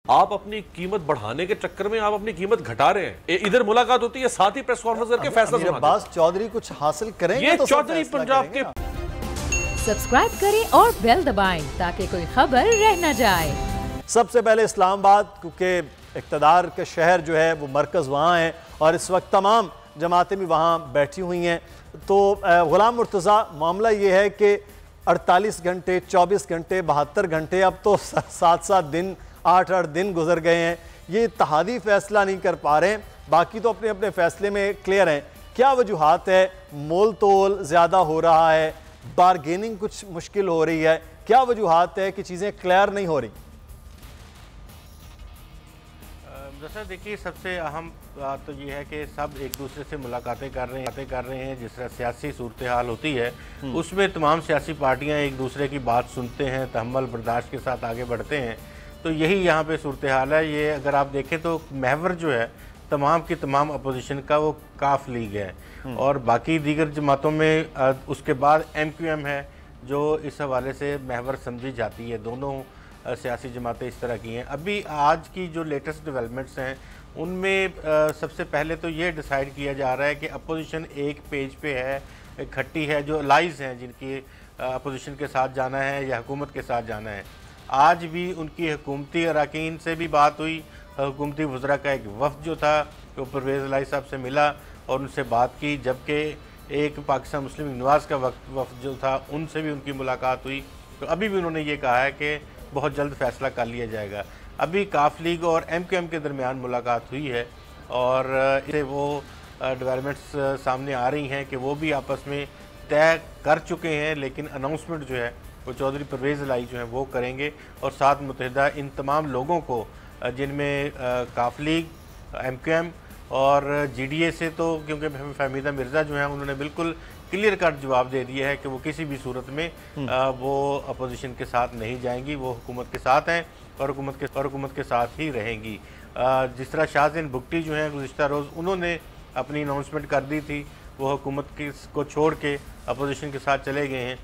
आप अपनी कीमत बढ़ाने के चक्कर में आप अपनी कीमत घटा रहे हैं। इधर मुलाकात होती है, साथ ही प्रेस कॉन्फ्रेंस करके फैसला सुनाते हैं। अब्बास चौधरी कुछ हासिल करेंगे ये तो चौधरी पंजाब के। सब्सक्राइब करें और बेल दबाएं ताकि कोई खबर रह न जाए। सबसे पहले इस्लामाबाद, क्योंकि इक़्तिदार के शहर जो है वो मरकज़ वहाँ है और इस वक्त तमाम जमातें भी वहाँ बैठी हुई हैं। तो ग़ुलाम मुर्तज़ा, मामला ये है कि 48 घंटे, 24 घंटे, 72 घंटे, अब तो 7-7 दिन, 8-8 दिन गुजर गए हैं। ये इत्तेहादी फैसला नहीं कर पा रहे हैं, बाकी तो अपने अपने फैसले में क्लियर हैं। क्या वजूहात है? मोल तोल ज़्यादा हो रहा है, बारगेनिंग कुछ मुश्किल हो रही है, क्या वजूहात है कि चीज़ें क्लियर नहीं हो रही? दरअसल देखिए, सबसे अहम बात तो ये है कि सब एक दूसरे से मुलाकातें कर रहे हैं। जिस तरह सियासी सूरत हाल होती है उसमें तमाम सियासी पार्टियां एक दूसरे की बात सुनते हैं, तहम्मुल बर्दाश्त के साथ आगे बढ़ते हैं। तो यही यहाँ पे सूरत हाल है। ये अगर आप देखें तो महवर जो है तमाम की तमाम अपोजिशन का वो काफ लीग है और बाकी दीगर जमातों में उसके बाद MQM है जो इस हवाले से महवर समझी जाती है। दोनों सियासी जमातें इस तरह की हैं। अभी आज की जो लेटेस्ट डेवलपमेंट्स हैं उनमें सबसे पहले तो ये डिसाइड किया जा रहा है कि अपोजिशन एक पेज पे है, इकट्ठी है, जो अलाइज हैं जिनकी अपोजिशन के साथ जाना है या हुकूमत के साथ जाना है। आज भी उनकी हुकूमती अरकान से भी बात हुई। हुकूमती वज़रा का एक वफ़द जो था वो परवेज़ इलाही साहब से मिला और उनसे बात की, जबकि एक पाकिस्तान मुस्लिम लीग नवाज़ का वफ़द जो था उनसे भी उनकी मुलाकात हुई। तो अभी भी उन्होंने ये कहा है कि बहुत जल्द फैसला कर लिया जाएगा। अभी काफ लीग और MQM के दरमियान मुलाकात हुई है और इससे वो डेवलपमेंट्स सामने आ रही हैं कि वो भी आपस में तय कर चुके हैं, लेकिन अनाउंसमेंट जो है वो चौधरी परवेज़ इलाही जो है वो करेंगे और साथ मुत्तहिदा इन तमाम लोगों को जिनमें काफ लीग, MQM और GDA से, तो क्योंकि फहमीदा मिर्ज़ा जो हैं उन्होंने बिल्कुल क्लियर कट जवाब दे दिया है कि वो किसी भी सूरत में वो अपोजिशन के साथ नहीं जाएंगी, वो हुकूमत के साथ हैं और हुकूमत के साथ ही रहेंगी। जिस तरह शाहज़ैन भुट्टी जो हैं गुज़िश्ता रोज़ उन्होंने अपनी अनाउंसमेंट कर दी थी, वो हुकूमत को छोड़ के अपोजिशन के साथ चले गए हैं।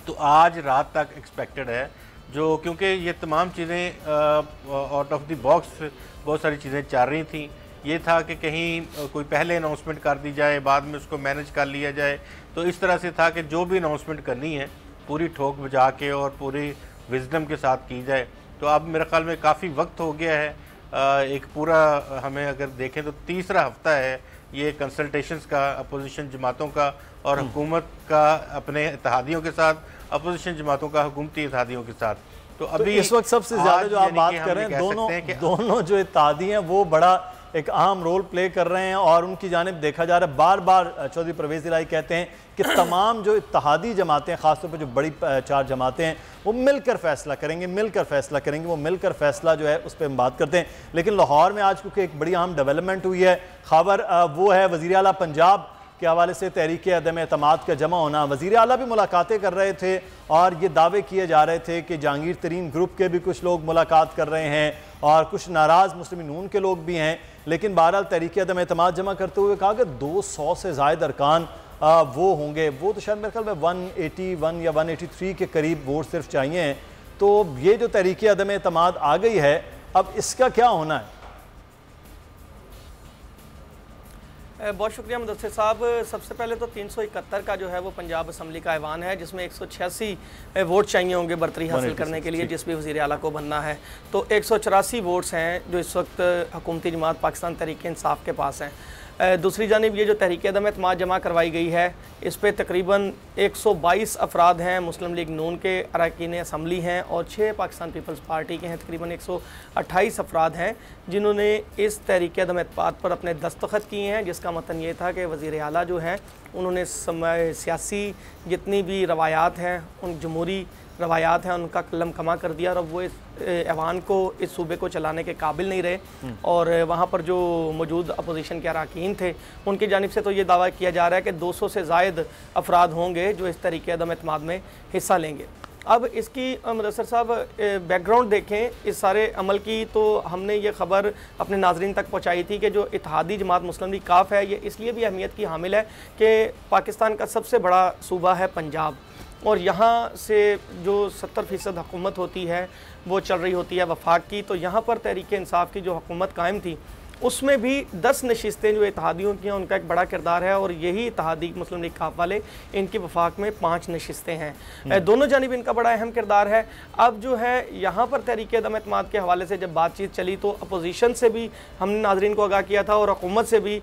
तो आज रात तक एक्सपेक्टेड है, जो क्योंकि ये तमाम चीज़ें आउट ऑफ द बॉक्स बहुत सारी चीज़ें चल रही थी। ये था कि कहीं कोई पहले अनाउंसमेंट कर दी जाए, बाद में उसको मैनेज कर लिया जाए। तो इस तरह से था कि जो भी अनाउंसमेंट करनी है पूरी ठोक बजा के और पूरी विजडम के साथ की जाए। तो अब मेरे ख्याल में काफ़ी वक्त हो गया है। एक पूरा हमें अगर देखें तो तीसरा हफ्ता है ये कंसल्टेशंस का अपोजिशन जमातों का और हुकूमत का अपने इत्तेहादियों के साथ, अपोजिशन जमातों का हुकूमती इत्तेहादियों के साथ। तो अभी इस वक्त सबसे ज़्यादा जो आप बात कर रहे हैं, दोनों जो इत्तेहादी हैं वो बड़ा एक अहम रोल प्ले कर रहे हैं और उनकी जानिब देखा जा रहा है। बार बार चौधरी परवेज़ इलाही कहते हैं कि तमाम जो इत्तेहादी जमातें, ख़ासतौर पर जो बड़ी 4 जमातें हैं, वो मिलकर फ़ैसला करेंगे, वो मिलकर फ़ैसला जो है उस पर हम बात करते हैं। लेकिन लाहौर में आज क्योंकि एक बड़ी अहम डेवलपमेंट हुई है, खबर वो है वज़ीर आला पंजाब के हवाले से तहरीक अदम एतमाद का जमा होना। वज़ीर आला भी मुलाकातें कर रहे थे और ये दावे किए जा रहे थे कि जहांगीर तरीन ग्रुप के भी कुछ लोग मुलाकात कर रहे हैं और कुछ नाराज़ मुस्लिम नून के लोग भी हैं। लेकिन बहरहाल तहरीक अदम एतमाद जमा करते हुए कहा कि 200 से ज़ायद अरकान वो होंगे। वो तो शायद मेरे ख्याल में 181 या 183 के करीब वोट सिर्फ चाहिए हैं। तो ये जो तहरीक अदम एतमाद आ गई है, अब इसका क्या होना है? बहुत शुक्रिया मुदस्सिर साहब। सबसे पहले तो 371 का जो है वो पंजाब असम्बली का ऐवान है, जिसमें 186 वोट चाहिए होंगे बरतरी हासिल करने के लिए, जिस भी वज़ीर आला को बनना है। तो 184 वोट्स हैं जो इस वक्त हुकूमती जमात पाकिस्तान तहरीक इंसाफ के पास हैं। दूसरी जानिब ये जो तहरीक अदम एतमाद जमा करवाई गई है, इस पर तकरीबन 122 अफराद हैं मुस्लिम लीग नून के अरकान असम्बली हैं और 6 पाकिस्तान पीपल्स पार्टी के हैं। तकरीबन 128 अफराद हैं जिन्होंने इस तहरीक अदम एतमाद पर अपने दस्तखत किए हैं, जिसका मतलब ये था कि वज़ीर आला जो हैं उन्होंने सियासी जितनी भी रवायात हैं, उन जमहूरी रवायात हैं, उनका कलम कमा कर दिया और अब वो इस ऐवान को, इस सूबे को चलाने के काबिल नहीं रहे। और वहाँ पर जो मौजूद अपोजिशन के अरकान थे उनकी जानिब से तो ये दावा किया जा रहा है कि 200 से ज़ायद अफराद होंगे जो इस तहरीक अदम एतमाद में हिस्सा लेंगे। अब इसकी मुदस्सिर साहब बैकग्राउंड देखें इस सारे अमल की, तो हमने ये ख़बर अपने नाजरीन तक पहुँचाई थी कि जो इत्तेहादी जमात मुस्लिम लीग काफ है, ये इसलिए भी अहमियत की हामिल है कि पाकिस्तान का सबसे बड़ा सूबा है पंजाब और यहाँ से जो 70% हुकूमत होती है वो चल रही होती है वफाक की। तो यहाँ पर तहरीक इंसाफ की जो हुकूमत कायम थी उसमें भी 10 नशिस्तें जो इत्तेहादियों की हैं उनका एक बड़ा किरदार है, और यही इत्तेहादी मुस्लिम लीग काफ वाले इनकी वफाक में 5 नशिस्तें हैं। दोनों जानिब इनका बड़ा अहम किरदार है। अब जो है यहाँ पर तहरीक अदम एतमाद के हवाले से जब बातचीत चली तो अपोजिशन से भी हमने नाजरीन को आगाह किया था और हुकूमत से भी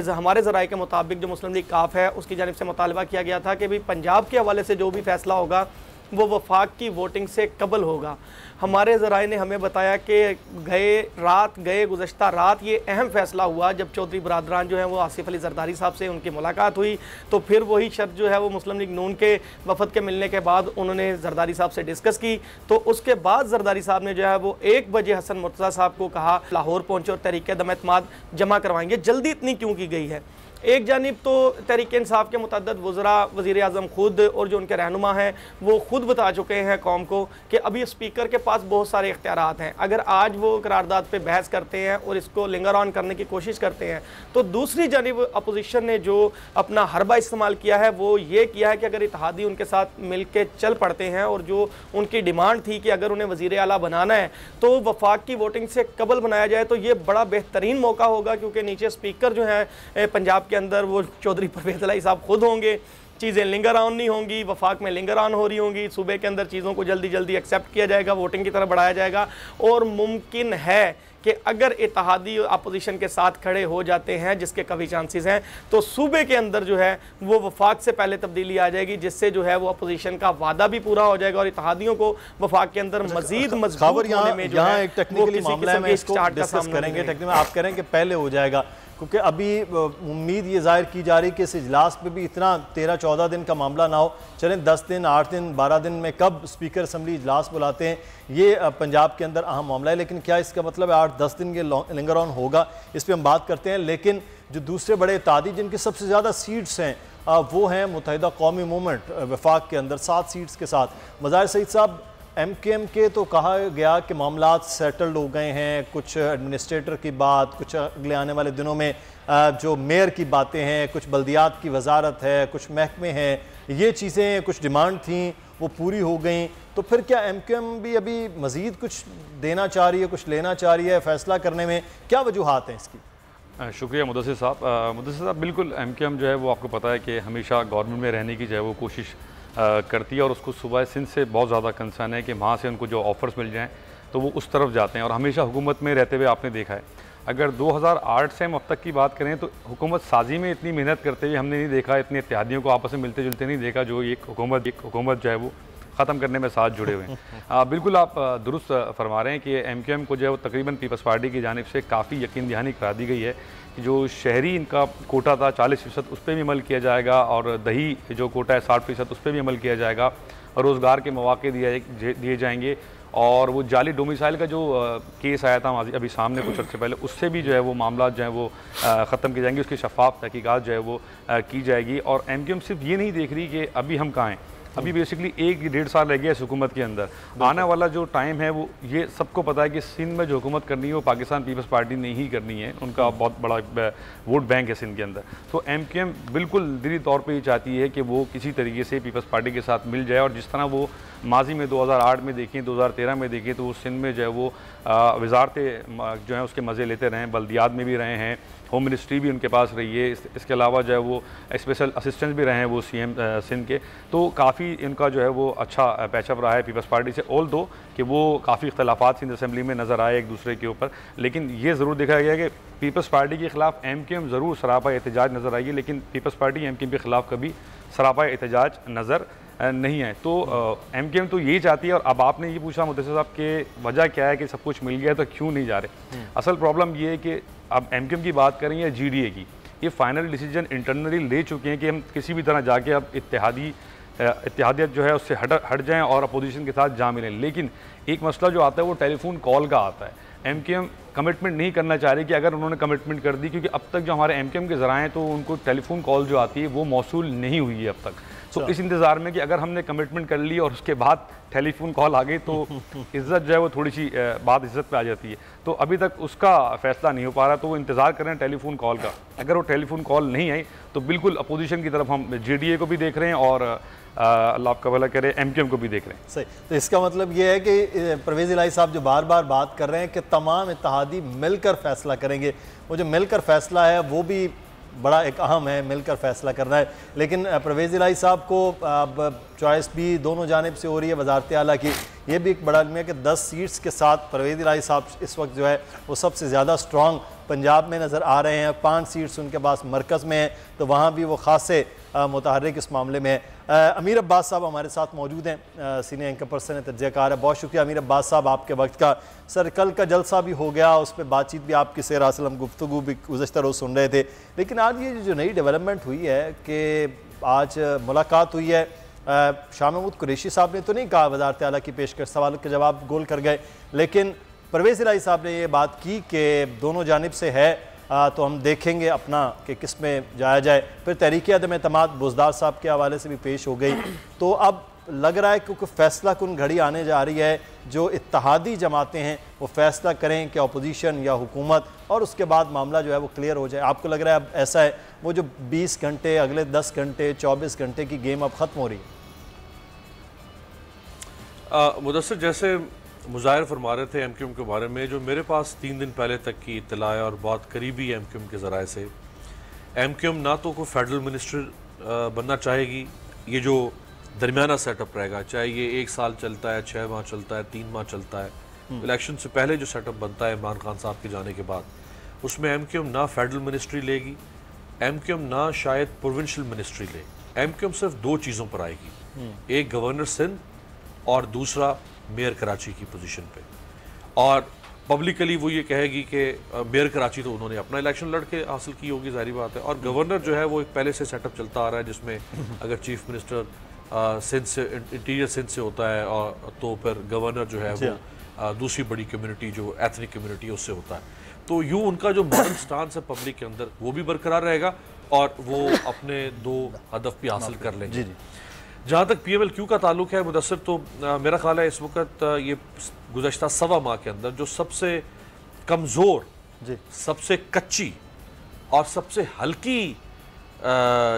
हमारे ज़राए के मुताबिक जो मुस्लिम लीग काफ है उसकी जानिब से मुतालबा किया गया था कि भाई पंजाब के हवाले से जो भी फैसला होगा वो वफाक की वोटिंग से कबल होगा। हमारे ज़राए ने हमें बताया कि गए गुज़श्ता रात ये अहम फ़ैसला हुआ जब चौधरी बरादरान जो है वो आसिफ अली जरदारी साहब से उनकी मुलाकात हुई, तो फिर वही शर्त जो है वो मुस्लिम लीग नून के वफद के मिलने के बाद उन्होंने जरदारी साहब से डिस्कस की। तो उसके बाद जरदारी साहब ने जो है वो 1 बजे हसन मुर्तज़ा साहब को कहा लाहौर पहुँचे और तहरीक अदम एतमाद जमा करवाएंगे। जल्दी इतनी क्यों की गई है? एक जानिब तो तहरीक इंसाफ के मुतअद्दिद वज़रा, वज़ीर आज़म खुद और जो उनके रहनुमा हैं वो खुद बता चुके हैं कौम को कि अभी स्पीकर के पास बहुत सारे इख्तियारात हैं। अगर आज वो करारदाद पे बहस करते हैं और इसको लिंगर ऑन करने की कोशिश करते हैं तो दूसरी जानिब अपोजिशन ने जो अपना हरबा इस्तेमाल किया है वो ये किया है कि अगर इत्तेहादी उनके साथ मिल के चल पड़ते हैं और जो उनकी डिमांड थी कि अगर उन्हें वज़ीर आला बनाना है तो वफाक की वोटिंग से कबल बनाया जाए तो ये बड़ा बेहतरीन मौका होगा, क्योंकि नीचे स्पीकर जो है पंजाब के अंदर वो चौधरी परवेज़ इलाही साहब खुद होंगे, चीज़ें लिंगर ऑन नहीं होंगी, वफाक में लिंगर ऑन हो रही होंगी, सूबे के अंदर चीज़ों को जल्दी जल्दी एक्सेप्ट किया जाएगा, वोटिंग की तरफ बढ़ाया जाएगा। और मुमकिन है कि अगर इत्तेहादी अपोजिशन के साथ खड़े हो जाते हैं, जिसके काफ़ी चांसेस हैं, तो सूबे के अंदर जो है वो वफाक से पहले तब्दीली आ जाएगी, जिससे जो है वो अपोजिशन का वादा भी पूरा हो जाएगा और इत्तेहादियों को वफाक के अंदर मजीद मजबूत होने में जो है एक टेक्निकली मामला है, इसको डिस्कस करेंगे। टेक्निकली आप कह रहे हैं कि पहले हो जाएगा, क्योंकि अभी उम्मीद ये जाहिर की जा रही कि इस इजलास पे भी इतना 13-14 दिन का मामला ना हो। चलें 10 दिन, 8 दिन, 12 दिन में कब स्पीकर असम्बली इजलास बुलाते हैं, ये पंजाब के अंदर अहम मामला है। लेकिन क्या इसका मतलब है 8-10 दिन के लिंगर ऑन होगा, इस पर हम बात करते हैं। लेकिन जो दूसरे बड़े इत्तेहादी जिनकी सबसे ज़्यादा सीट्स हैं वो हैं मुत्तहिदा कौमी मूवमेंट वफाक के अंदर 7 सीट्स के साथ। मज़ाहिर सईद साहब, MKM के तो कहा गया कि मामलात सेटल्ड हो गए हैं, कुछ एडमिनिस्ट्रेटर की बात, कुछ अगले आने वाले दिनों में जो मेयर की बातें हैं, कुछ बल्दियात की वजारत है, कुछ महकमे हैं, ये चीज़ें कुछ डिमांड थी वो पूरी हो गई। तो फिर क्या MKM भी अभी मज़ीद कुछ देना चाह रही है, कुछ लेना चाह रही है? फ़ैसला करने में क्या वजूहात हैं इसकी? शुक्रिया मुदस्सिर साहब। बिल्कुल MKM जो है वो आपको पता है कि हमेशा गवर्नमेंट में रहने की जो है वो कोशिश करती है और उसको सूबा सिंध से बहुत ज़्यादा कंसर्न है कि वहाँ से उनको जो ऑफ़र्स मिल जाएं तो वो उस तरफ जाते हैं। और हमेशा हुकूमत में रहते हुए आपने देखा है, अगर 2008 से हम अब तक की बात करें तो हुकूमत साजी में इतनी मेहनत करते हुए हमने नहीं देखा, इतने इत्तेहादियों को आपस में मिलते जुलते नहीं देखा जो एक हुकूमत जो है वो ख़त्म करने में साथ जुड़े हुए हैं। बिल्कुल आप दुरुस्त फरमा रहे हैं कि MKM को जो है वो तकरीबन पीपल्स पार्टी की जानिब से काफ़ी यकीन दहानी करा दी गई है कि जो शहरी इनका कोटा था 40% उस पर भी अमल किया जाएगा और दही जो कोटा है 60% उस पर भी अमल किया जाएगा और रोज़गार के मौके दिए जाएंगे। और वो जाली डोमिसाइल का जो केस आया था अभी सामने कुछ अर्से पहले, उससे भी जो है वो मामला जो है वो ख़त्म किए जाएंगे, उसकी शफाफ तहकीकात जो है वो की जाएगी। और MKM सिर्फ ये नहीं देख रही कि अभी हम कहाँ हैं, अभी बेसिकली 1-1.5 साल रह गया इस हुकूमत के अंदर। आने वाला जो टाइम है वो ये सबको पता है कि सिंध में जो हुकूमत करनी है वो पाकिस्तान पीपल्स पार्टी ने ही करनी है, उनका बहुत बड़ा वोट बैंक है सिंध के अंदर। तो MKM बिल्कुल दिली तौर पे ये चाहती है कि वो किसी तरीके से पीपल्स पार्टी के साथ मिल जाए। और जिस तरह वो माजी में 2008 में देखें, 2013 में देखें तो वो सिंध में जो है वो वजारतें जो हैं उसके मज़े लेते रहे हैं, बल्दियात में भी रहे हैं, होम मिनिस्ट्री भी उनके पास रही है, इसके अलावा जो है वो स्पेशल असिस्टेंट भी रहे हैं वो CM सिंध के। तो काफ़ी इनका जो है वो अच्छा पैचअप रहा है पीपल्स पार्टी से, ऑल दो कि वो काफ़ी इख्तलाफात सिंध असम्बली में नज़र आए एक दूसरे के ऊपर। लेकिन ये ज़रूर देखा गया कि पीपल्स पार्टी के ख़िलाफ़ MKM ज़रूर सरापा एहतजाज नज़र आई है, लेकिन पीपल्स पार्टी MKM के ख़िलाफ़ कभी सरापा एहतजाज नज़र नहीं है। तो MKM तो यही चाहती है। और अब आपने ये पूछा मुदस्सिर साहब कि वजह क्या है कि सब कुछ मिल गया तो क्यों नहीं जा रहे। असल प्रॉब्लम ये है कि अब MKM की बात करें या GDA की, ये फाइनल डिसीजन इंटरनली ले चुके हैं कि हम किसी भी तरह जाके अब इत्तेहादियत जो है उससे हट जाएं और अपोजिशन के साथ जा मिलें। लेकिन एक मसला जो आता है वो टेलीफोन कॉल का आता है। MKM कमिटमेंट नहीं करना चाह रही कि अगर उन्होंने कमिटमेंट कर दी, क्योंकि अब तक जो हमारे MKM के ज़राए हैं तो उनको टेलीफोन कॉल जो आती है वो मौसूल नहीं हुई है अब तक। तो इस इंतज़ार में कि अगर हमने कमिटमेंट कर ली और उसके बाद टेलीफोन कॉल आ गई तो इज़्ज़त जो है वो थोड़ी सी बात इज़्ज़त पे आ जाती है। तो अभी तक उसका फैसला नहीं हो पा रहा, तो वो इंतज़ार कर रहे हैं टेलीफोन कॉल का। अगर वो टेलीफोन कॉल नहीं आई तो बिल्कुल अपोजिशन की तरफ हम JDA को भी देख रहे हैं और अल्लाह आपका भला करे MQM को भी देख रहे हैं। सही, तो इसका मतलब ये है कि परवेज़ इलाही साहब जो बार बार बात कर रहे हैं कि तमाम इत्तेहादी मिलकर फैसला करेंगे, वो जो मिलकर फैसला है वो भी बड़ा एक अहम है, मिलकर फैसला करना है। लेकिन परवेज़ इलाही साहब को अब चॉइस भी दोनों जानिब से हो रही है वज़ारत आला की। ये भी एक बड़ा इल्म है कि 10 सीट्स के साथ परवेज़ इलाही साहब इस वक्त जो है वो सबसे ज़्यादा स्ट्रॉन्ग पंजाब में नज़र आ रहे हैं। 5 सीट्स उनके पास मरकज़ में हैं, तो वहाँ भी वो खासे मुतहर्रिक इस मामले में है। अमीर अब्बास साहब हमारे साथ मौजूद हैं, सीनियर एंकर पर्सन है, तज्ज़ियाकार है। बहुत शुक्रिया अमीर अब्बास साहब आपके वक्त का। सर, कल का जलसा भी हो गया, उस पर बातचीत भी आपकी से रासल हम गुफ्तगू भी गुज़श्ता रोज़ सुन रहे थे, लेकिन आज ये जो नई डेवलपमेंट हुई है कि आज मुलाकात हुई है, शाह महमूद कुरैशी साहब ने तो नहीं कहा वज़ारत आला की पेशकश, सवाल के जवाब गोल कर गए, लेकिन परवेज़ इलाही साहब ने ये बात की कि दोनों जानिब से है तो हम देखेंगे अपना कि किस में जाया जाए। फिर तहरीक अदम एतमाद बुज़दार साहब के हवाले से भी पेश हो गई। तो अब लग रहा है क्योंकि फ़ैसला कुन घड़ी आने जा रही है, जो इत्तेहादी जमातें हैं वो फ़ैसला करें कि अपोजिशन या हुकूमत, और उसके बाद मामला जो है वो क्लियर हो जाए। आपको लग रहा है अब ऐसा है, वो जो 20 घंटे, अगले 10 घंटे, 24 घंटे की गेम अब ख़त्म हो रही है? मुदस्सिर, जैसे मुज़ाहिर फरमा रहे थे MQM के बारे में, जो मेरे पास 3 दिन पहले तक की इत्तला है और बहुत करीबी MQM के ज़राए से, MQM ना तो कोई फेडरल मिनिस्टर बनना चाहेगी, ये जो दरमियाना सेटअप रहेगा, चाहे ये 1 साल चलता है, 6 माह चलता है, 3 माह चलता है, इलेक्शन से पहले जो सेटअप बनता है इमरान खान साहब के जाने के बाद, उसमें MQM ना फेडरल मिनिस्ट्री लेगी, MQM ना शायद प्रोविंशियल मिनिस्ट्री ले। MQM सिर्फ 2 चीज़ों पर आएगी, एक गवर्नर सिंध और दूसरा मेयर कराची की पोजीशन पे। और पब्लिकली वो ये कहेगी कि मेयर कराची तो उन्होंने अपना इलेक्शन लड़के हासिल की होगी, जाहिर बात है, और गवर्नर जो है वो एक पहले से सेटअप चलता आ रहा है, जिसमें अगर चीफ मिनिस्टर सिंध से, इंटीरियर सिंध से होता है और तो फिर गवर्नर जो है वो दूसरी बड़ी कम्युनिटी जो एथनिक कम्युनिटी है उससे होता है। तो यूँ उनका जो मॉडल स्टांस है पब्लिक के अंदर वो भी बरकरार रहेगा और वो अपने 2 हदफ भी हासिल कर लेंगे। जहाँ तक PMLQ का ताल्लुक है मुदस्सिर, तो मेरा ख्याल है इस वक्त ये गुज़श्ता 1.25 माह के अंदर जो सबसे कमज़ोर, सबसे कच्ची और सबसे हल्की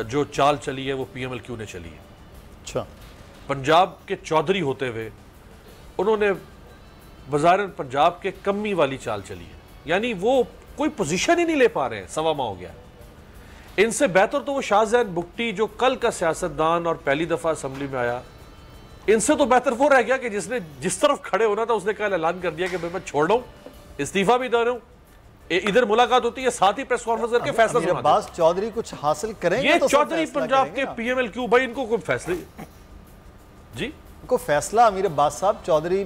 जो चाल चली है वो PMLQ ने चली है। अच्छा, पंजाब के चौधरी होते हुए उन्होंने बज़ाहिर पंजाब के कमी वाली चाल चली है, यानी वो कोई पोजीशन ही नहीं ले पा रहे हैं। 1.25 माह हो गया। इनसे बेहतर तो वो शाहजैन बुगटी जो कल का सियासतदान और पहली दफ़ा असम्बली में आया, इनसे तो बेहतर वो रह गया कि जिसने जिस तरफ खड़े होना था उसने कल ऐलान कर दिया कि मैं छोड़ रहा हूँ, इस्तीफा भी दे रहा हूँ। इधर मुलाकात होती है, साथ ही प्रेस कॉन्फ्रेंस करके फैसला सुनाते हैं। अब्बास चौधरी कुछ हासिल करेंगे ये तो चौधरी पंजाब के PMLQ भाई, इनको कोई फैसले जी को फैसला अमीर अब्बास साहब चौधरी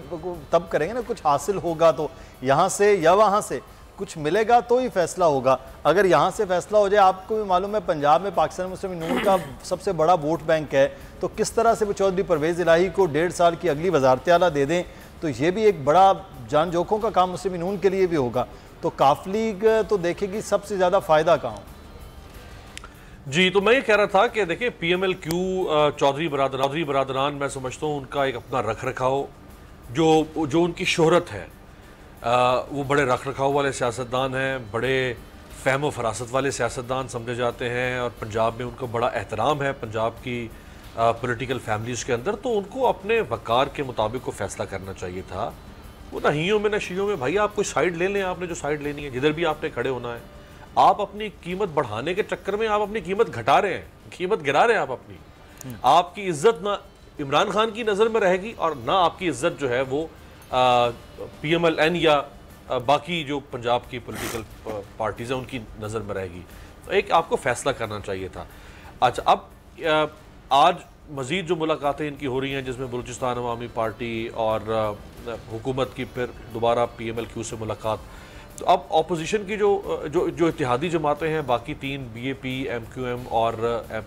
तब करेंगे ना, कुछ हासिल होगा तो यहाँ से या वहाँ से कुछ मिलेगा तो ही फैसला होगा। अगर यहाँ से फैसला हो जाए, आपको भी मालूम है पंजाब में पाकिस्तान मुस्लिम नून का सबसे बड़ा वोट बैंक है, तो किस तरह से वो चौधरी परवेज़ इलाही को 1.5 साल की अगली वज़ारत आला दे दें, तो ये भी एक बड़ा जान जोखों का काम मुस्लिम नून के लिए भी होगा। तो काफ लीग तो देखेगी सबसे ज़्यादा फ़ायदा कहाँ जी। तो मैं ये कह रहा था कि देखिए PMLQ चौधरी बरादरान मैं समझता हूँ उनका एक अपना रख रखाव जो उनकी शोहरत है, वो बड़े रख रखाव वाले सियासतदान हैं, बड़े फ़हम फरासत वाले सियासतदान समझे जाते हैं और पंजाब में उनका बड़ा एहतराम है पंजाब की पॉलिटिकल फैमिलीज़ के अंदर। तो उनको अपने वक़ार के मुताबिक को फ़ैसला करना चाहिए था। वो ना हियों में ना शियों में, भाई आप कोई साइड ले लें, आपने जो साइड लेनी है, जिधर भी आपने खड़े होना है। आप अपनी कीमत बढ़ाने के चक्कर में आप अपनी कीमत घटा रहे हैं, कीमत गिरा रहे हैं आप अपनी। आपकी इज्जत ना इमरान खान की नज़र में रहेगी और ना आपकी इज्जत जो है वो PMLN या बाकी जो पंजाब की पॉलिटिकल पार्टीज़ हैं उनकी नज़र में रहेगी। तो एक आपको फ़ैसला करना चाहिए था। अच्छा, अब आज मज़ीद जो मुलाकातें इनकी हो रही हैं, जिसमें बलूचिस्तान अवामी पार्टी और हुकूमत की फिर दोबारा PMLQ से मुलाकात, तो अब अपोजिशन की जो इत्तेहादी जमातें हैं, बाकी 3 BAP, MQM और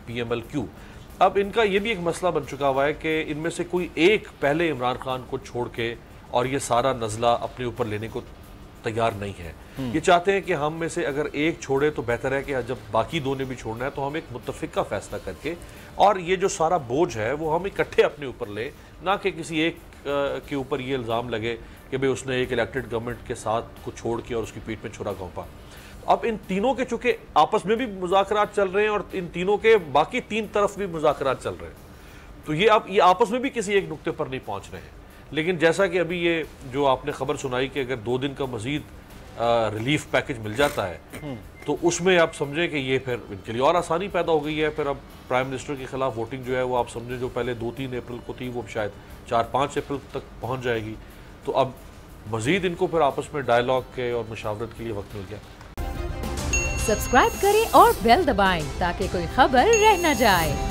PMLQ, अब इनका ये भी एक मसला बन चुका हुआ है कि इनमें से कोई एक पहले इमरान खान को छोड़ के और ये सारा नज़ला अपने ऊपर लेने को तैयार नहीं है। ये चाहते हैं कि हम में से अगर एक छोड़े तो बेहतर है कि जब बाकी दो ने भी छोड़ना है तो हम एक मुत्तफिका फैसला करके और ये जो सारा बोझ है वो हम इकट्ठे अपने ऊपर ले, ना कि किसी एक के ऊपर ये इल्ज़ाम लगे कि भाई उसने एक इलेक्टेड गवर्नमेंट के साथ को छोड़ के और उसकी पीठ में छुरा घोंपा। अब इन तीनों के चूंकि आपस में भी मुज़ाकरात चल रहे हैं और इन तीनों के बाकी तीन तरफ भी मुज़ाकरात चल रहे हैं, तो ये अब ये आपस में भी किसी एक नुक्ते पर नहीं पहुंच रहे हैं। लेकिन जैसा कि अभी ये जो आपने खबर सुनाई कि अगर 2 दिन का मजीद रिलीफ पैकेज मिल जाता है तो उसमें आप समझें कि ये फिर इनके लिए और आसानी पैदा हो गई है। फिर अब प्राइम मिनिस्टर के खिलाफ वोटिंग जो है वो आप समझें जो पहले 2-3 अप्रैल को थी वो शायद 4-5 अप्रैल तक पहुंच जाएगी। तो अब मजीद इनको फिर आपस में डायलॉग के और मुशावरत के लिए वक्त मिल गया। सब्सक्राइब करें और बेल दबाएं ताकि कोई खबर रह न जाए।